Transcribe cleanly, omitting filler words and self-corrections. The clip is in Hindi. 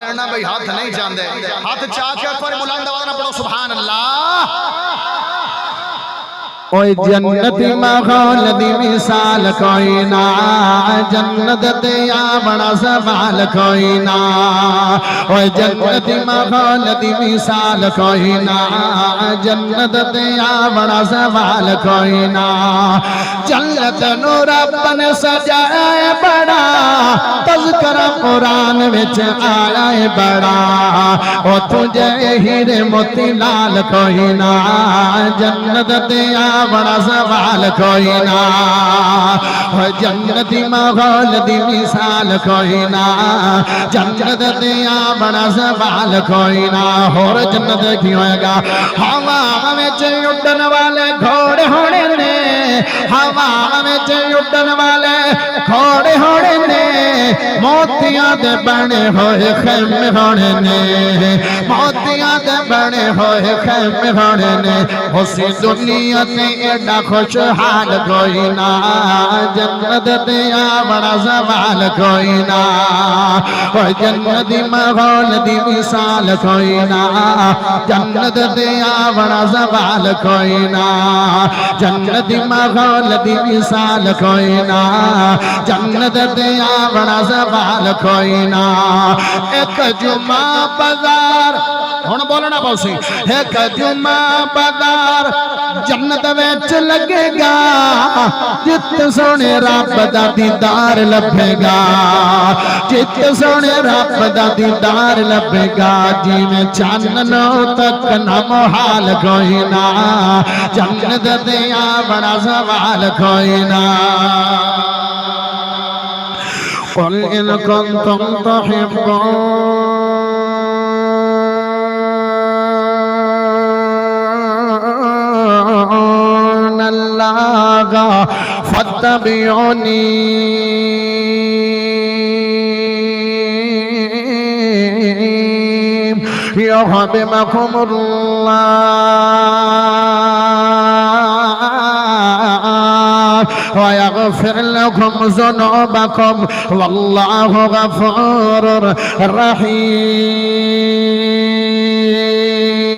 करना भाई हाथ नहीं जाते हाथ चाके पर बुलंद आवाज में पढ़ो सुभान अल्लाह। ओए जन्नती मखौलदी मिसाल कोई ना जन्नत ते या बड़ा सवाल कोई ना। ओए जन्नती मखौलदी मिसाल कोई ना जन्नत ते या बड़ा सवाल कोई ना। जन्नत नू रब ने सजाया है बड़ा तज़किरा कुरान विच आया है बड़ा। ओ तुझे हीरे मोती लाल कोई ना जन्नत ते या बड़ा सवाल कोई ना। जन्नती माहौल दी मिसाल कोई ना जन्नत दिया बड़ा सवाल कोई ना। और जन्नत की होएगा हवा में उड़न वाले घोड़े होने ने हवा में उड़न वाले घोड़े होने ने मोतियां दे बने होए खैमे होने ने मोतियां दे बने होए खैमे होने ने। उसी दुनिया से एडा खुशहाल कोई ना जन्नत दिया बड़ा सवाल कोई ना। और जन्नती माहौल दी मिसाल कोई ना जन्नत दिया बड़ा सवाल कोई ना। जन्नती माहौल दी मिसाल कोई ना जन्नत दिया बड़ा सवाल कोई ना। एक जुमा बाजार हुण बोलना पौसी एक जुमा बाजार जन्नत विच लगेगा जित सोने रब दा दीदार लभेगा जित सोने रब दा दीदार लभेगा। जिवें चाननो तक ना मुहाल कोई ना जन्नत दिया बड़ा सवाल कोई ना। कुल इन कुंतुम तुहिब्बून फत्तबिऊनी युहब्बिबकुमुल्लाह व यगफिर लकुम ज़ुनूबकुम वल्लाहु गफूरुर रहीम।